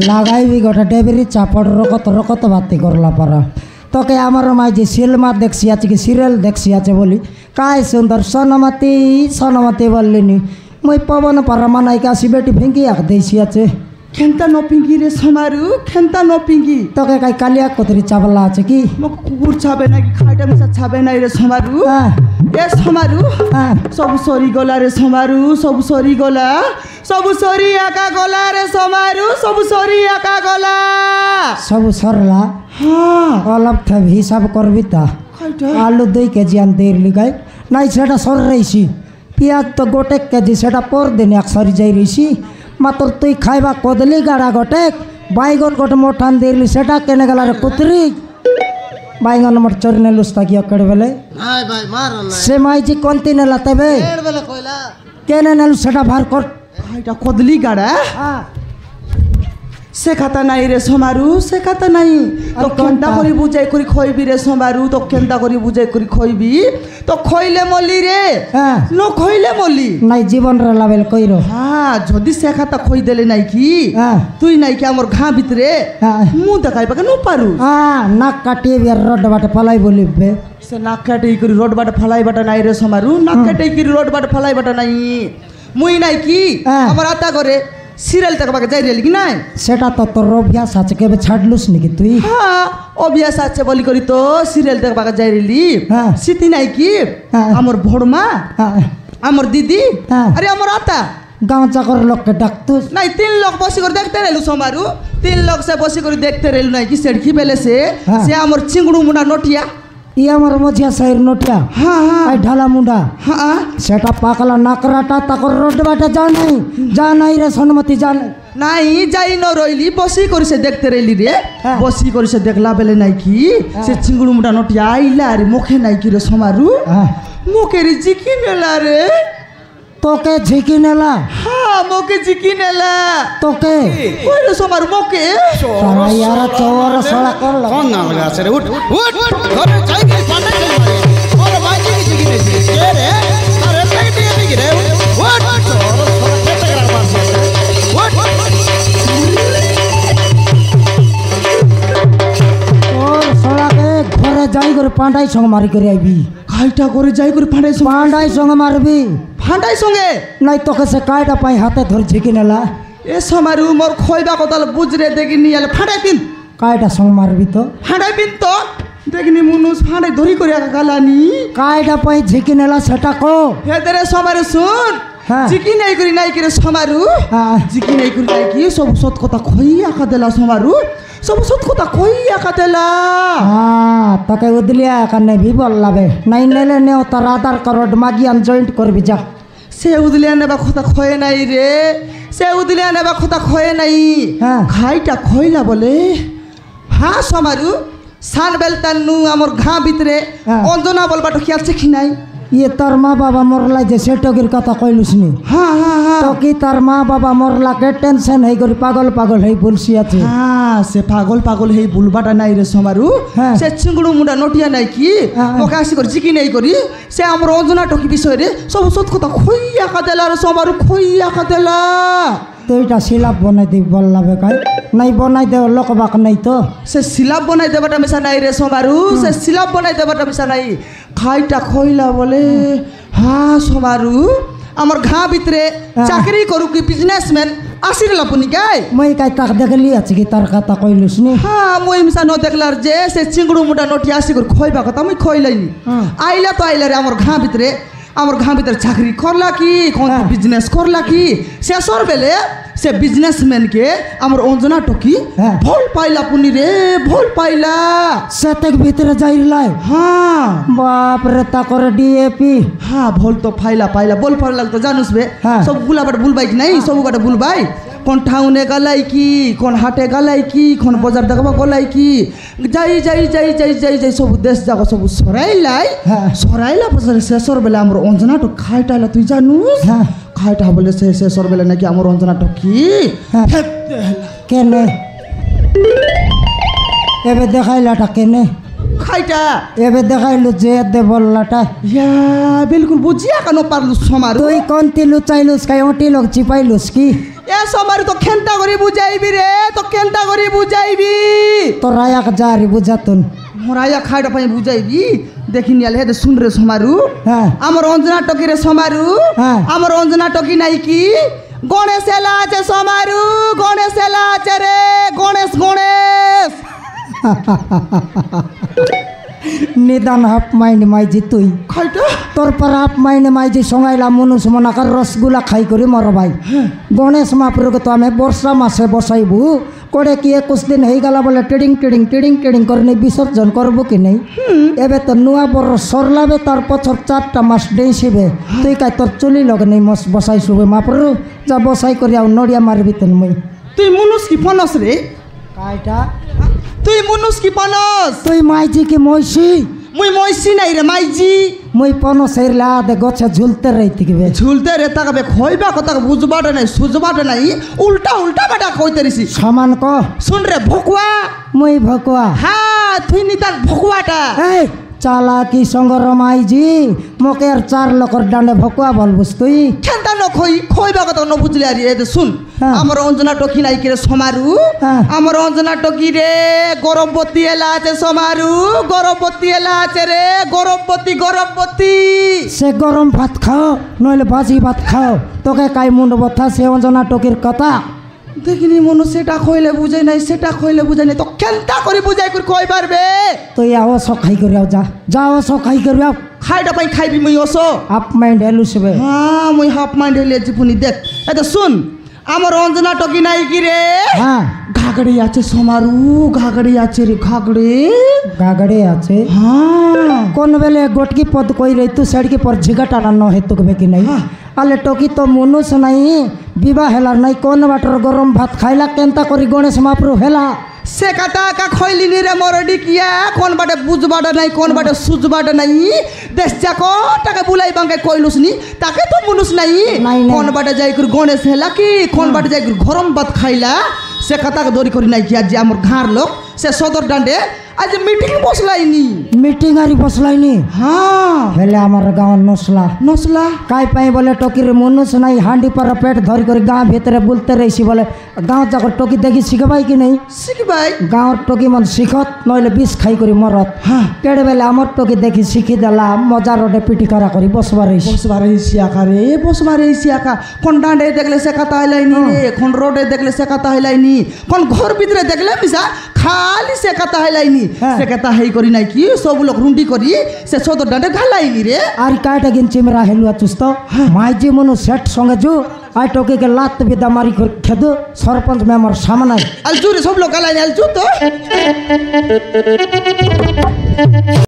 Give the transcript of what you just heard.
লাগাইবি গোটা ডেবিরি চাপড় রকত বাতি করলা পারা তোকে আমার মাই যে সিনেমা দেখছি আছে কি সিরিয়াল দেখছি আছে বলি কায় সুন্দর সনমতি বললিনি মুই পবন পারা মানাইকে আসি বেটি ভেঙ্গি আঁক দেছি আছে খেন্তা নপিঙ্গি রে সমারু খেন্তা নপিঙ্গি তোকে কাই কালিয়া কতরি চাবলা আছে কি কুকুর ছাবে নাকি খাইটা মিশা ছাবে নাই রে সমারু এ সমারু সবু সরি গলা রে সমারু সবু সরি গলা সবু সরি একা গলা রে সমারু সবু সরি একা গলা সবু সরলা অলপ থাক হিসাব করবি তা আলু 2 কেজি আন দেরলি গাই নাই সেটা সর রইছি পেঁয়াজ তো গোটেক কেজি সেটা পর দিন এক সরি যাই রইছি মাত্র তুই খাইবা কদলি গাড়া গোটেক বাইগন গোটে মোটান দেরলি সেটা কেনে গেল রে কুতরি বাইগন মোট চোরি নেলুস তাকি অকড় বেলে সে মাইজি কোনতি নেলা তবে কেনে নেলু সেটা ভার কর এটা কদলি গাড়া সে খাতা নাই রে সমারু সে খাতা নাই তো কেনটা করি বুঝাই করি খইবি রে সমারু তো কেনটা করি বুঝাই করি খইবি তো খইলে মলি রে ন খইলে মলি নাই জীবন রে লাভেল কইর যদি সে খাতা খই দেলে নাই কি তুই নাই কি আমার ঘা ভিতরে মু দেখাই পাকে ন পারু নাক কাটিয়ে বিয়ার রড বাটে ফলাই বলিবে সে নাক কাটিয়ে করি রড বাটে ফলাই বাটা নাই রে সমারু নাক কাটিয়ে করি রড বাটে ফলাই বাটা নাই মুই নাই কি আমার আতা করে সিরিয়াল দেখবাকে যাই রেলি কি নাই সেটা তো তোর অভ্যাস আছে কেবে ছাড়লুস নাকি তুই অভ্যাস আছে বলি করি তো সিরিয়াল দেখবাকে যাই রেলি স্মৃতি নাই কি আমার ভড়মা আমার দিদি আরে আমার আতা গাঁও চাকর লোককে ডাকতুস নাই 3 লোক বসি করে দেখতে রেলু সমারু 3 লোক সে বসি করে দেখতে রেলু নাই কি সেড়কি বেলে সে আমার চিংড়ু মুন্ডা নটিয়া ই আমার মজিয়া সাইর নটিয়া আই ঢালা মুন্ডা সেটা পাকলা নাকরাটা তাকর রোড বাটা যা নাই রে সনমতি জান নাই যাই ন রইলি বসি করিছে দেখতে রইলি রে বসি করিছে দেখলা বেলে নাই কি সে চিংড়ু মুন্ডা নটিয়া আইলা রে মুখে নাই কি রে সমারু মুখের জিকি নেলা রে তোকে ঝিকি নেলা মোকে জিকি নেলা তোকে ওই রে সমারু মোকে সারা ইয়ারা চওর সড়া করল কোন না বলে আছে রে উঠ ঘরে যাই কি পান্ডা চল মারে ওরে ভাই জিকি নেছি কে রে আরে পেটে দিকে রে উঠ চওর সড়া কেটে রাখবা ওর সড়াকে ঘরে যাই করে পান্ডাই সঙ্গে মারি করে আইবি কাইটা করে যাই করে পান্ডাই সঙ্গে মারবি ফান্ডাই সঙ্গে নাই তোকে সে কাইটা পাই হাতে ধরে ঝিকি নেলা এ সমারু মোর খইবা কতাল বুঝরে দেখি নিয়ালে ফাঁড়াই পিন কাইটা সঙ্গে মারবি তো ফাঁড়াই পিন তো দেখিনি মুনুষ ফাঁড়াই ধরি করে গালানি কাইটা পাই ঝিকি নেলা সেটা কো হেদরে সমারু শুন জিকি নাই করি নাই করে সমারু জিকি নাই করি নাই কি সব সত কথা খই আকা দেলা সমারু সব সত কথা কই একা দেলা তোকে উদলিয়া একা নেবি বললাবে নাই নেলে নেও তার আধার কার্ড মাগিয়ান জয়েন্ট করবি যা সে উদলিয়া নেবা কথা খয়ে নাই রে সে উদলিয়া নেবা কথা খয়ে নাই খাইটা খইলা বলে সমারু সান বেলতানু আমার ঘা ভিতরে অঞ্জনা বলবাটা কি আছে কি নাই ইয়ে তার মা বাবা মরলা যে সেটকির কথা কইলুস নি তো কি তার মা বাবা মরলা কে টেনশন হই করি পাগল হই বলছি আছে সে পাগল হই বুলবাটা নাই রে সমারু সে চিংড়ু মুন্ডা নটিয়া নাই কি ওকে আসি করে জিকি নাই করি সে আমার অঞ্জনা টকি বিষয় রে সব সত কথা খইয়া কাদেলা রে সমারু খইয়া কাদেলা তো এটা সিলাপ বনাই দিই বললাবে কাই নাই বনাই দে লোক বাক নাই তো সে সিলাপ বনাই দেবাটা মিশা নাই রে সমারু সে সিলাপ বনাই দেবাটা মিশা নাই খাইটা খইলা বলে সমারু আমার ঘা ভিতরে চাকরি করু কি বিজনেসম্যান আসিল আপনি গাই মই কাই তাক দেখলি আছে কি তার কথা কইলুস নি মই মিশা ন দেখলার যে সে চিংড়ু মুন্ডা নটি আসি করে খইবা কথা আমি খইলাইনি আইলা তো আইলা রে আমার ঘা ভিতরে চাকরি করলা কি কোন বিজনেস করলা কি শেষর বেলে সে বিজনেসম্যান কে আমার অঞ্জনা টকি ভুল পাইলা পুনি রে ভুল পাইলা সেতেক ভিতরে যাইলাই বাপ রে তা করে ডিএপি ভুল তো পাইলা বল পাইলা তো জানুস বে সব গুলাবাট ভুলবাই কি নাই সব গাটা ভুলবাই কোন টাউনে গালাই কি কোন হাটে গালাই কি কোন বাজার দেখবা গলাই কি যাই সব দেশ যাক সব সরাইলা পছরে শেষর বেলা আমার অঞ্জনা তো খাইটাইলা তুই জানুস খাইটা বলে শেষর বেলা নাকি আমার অঞ্জনা তো কি কেনে এবে দেখাইলাটা কেনে খাইটা এবে দেখাইলু যে দে বললাটা বিলকুল বুঝিয়া কেন পারলু সমারু তুই কোনটি লুচাইলুস কাই ওটি লোক চিপাইলুস কি এ সমারু তো কেনতা করে বুঝাইবি রে তো কেনতা করে বুঝাইবি তোর রায়াক যারি বুঝাতুন মোরাইয়া খাইটা পাই বুঝাইবি দেখিনি আলে হে শুন রে সমারু হ্যাঁ আমার অঞ্জনা টকি রে সমারু হ্যাঁ। আমার অঞ্জনা টকি নাই কি গণেশ এলা আছে সমারু গণেশ এলা আছে রে গণেশ গণেশ নিদান হাফ মাইন্ড মাইজি তুই খাইটা তোর পর হাফ মাইন্ড মাইজি সঙ্গাইলা মনুষ মনাকার রসগুলা খাই করি মর ভাই গণেশ মহাপ্রভুকে তো আমি বর্ষা মাসে বসাইবু করে কি 21 দিন হয়ে গেলা বলে টিডিং টিডিং টিডিং টিডিং করে নেই বিসর্জন করবো কি নেই এবে তো নুয়া বড় সরলাবে তার বছর 4টা মাস ডেইছিবে তুই কাই তোর চুলি লগে নেই মস বসাই শুবে মহাপ্রভু যা বসাই করি আও নড়িয়া মারবি তেন মুই তুই মনুষ কি ফনস রে কাইটা তুই মনুষ কি ফনস তুই মাইজি কি মইছি মুই মইছি নাই রে মাইজি মুই পন সেরলা দে গছে ঝুলতে রইতে গবে ঝুলতে রে তাকে খইবা কথা বুঝবাটা নাই সুঝবাটা নাই উল্টা উল্টা বাটা কইতে রিছি সমান ক শুন রে ভকুয়া মুই ভকুয়া হ্যাঁ তুই নিতান ভকুয়াটা এই চালাকি সঙ্গ রমাইজি মোকে আর 4 লোকর ডান্ডে ভকুয়া বলবুস তুই কেনতা ন খইবা কথা ন বুঝলি আরে এ শুন হ্যাঁ। আমার অঞ্জনা টকি নাই কি রে সমারু হ্যাঁ। আমার অঞ্জনা টকি রে গরবতী এলা আছে সমারু গরবতী এলা আছে রে গরবতী সে গরম ভাত খাও নইলে বাজি ভাত খাও তোকে কাই মুন্ড বথা সে অঞ্জনা টকির কথা দেখিনি মনু সেটা কইলে বুঝাই নাই সেটা কইলে বুঝাই নাই তো কেনতা করে বুঝাই করে কই পারবে তুই আও সখাই করি আও যা যাও সখাই করি আও খাইটা পাই খাইবি মুই ওসো আপ মাইন্ড এলুসবে হ্যাঁ মুই হাফ মাইন্ড হইলে জীবনী দেখ এটা শুন আমার অঞ্জনা টকি নাই কি রে হ্যাঁ ঘাগড়ে আছে সমারু ঘাগড়ে আছে রে ঘাগড়ে গাগড়ে আছে হ্যাঁ কোন বেলে গোটকি পদ কই রই তু সেড়কি পর ঝিগাটা ন হেতুকবে কি নাই আলে টকি তো মনুষ নাই বিবাহ হেলার নাই কোন বাটর গরম ভাত খাইলা কেনতা করি গণেশ মহাপ্রভু হেলা সে কাটা কা খইলিনি রে মরডি কিয়া কোন বাটে বুঝবাটা নাই কোন বাটে সুঝবাটা নাই দেশ যাকো টাকা বুলাই বাঙ্গাই কইলুস নি তাকে তো মনুষ নাই নাই। কোন বাটে যাই করে গণেশ হেলা কি কোন বাটে যাই করে গরম ভাত খাইলা সে কাটাকে দড়ি করি নাই কি আজ আমার ঘাড় লোক সে সদর ডান্ডে আজ মিটিং বসলাইনি মিটিং আরি বসলাইনি হ্যাঁ হেলে আমার গাঁৱৰ নসলা নসলা কাই পাই বলে টকির মনুষ নাই হাঁডি पर পেট ধরি করে গাঁ ভিতরে বুলতে রইছি বলে গাঁও যাকর টকি দেখি শিখবাই কি নাই শিখ ভাই গাঁৱৰ টকি মন শিখত নইলে বিষ খাই করে মরত হ্যাঁ কেড়ে বেলে আমার টকি দেখি শিখি দিলাম মজা রোডে পিটি করা করি বসবার রইছি বসবারে সিয়াকা রে বসবারে সিয়াকা কোন ডান্ডে দেখলে সে কথা হইলাইনি রে কোন রোডে দেখলে সে কথা হইলাইনি কোন ঘর ভিতরে দেখলে মিসা খালি সে কথা হইলাইনি হ্যাঁ। সে কথা হেই করি নাই কি সব লোক রুন্ডি করি সে সদর ডান্ডে ঘালাইনি রে আর কাইটা গিন চিমরা হেলুয়া চুস্ত মাইজি মনু সেট সঙ্গে জু আই টকি কে লাত বিদা মারি করে খেদু সরপঞ্চ মেমর সামনে আলজু রে সব লোক ঘালাইনি আলজু তো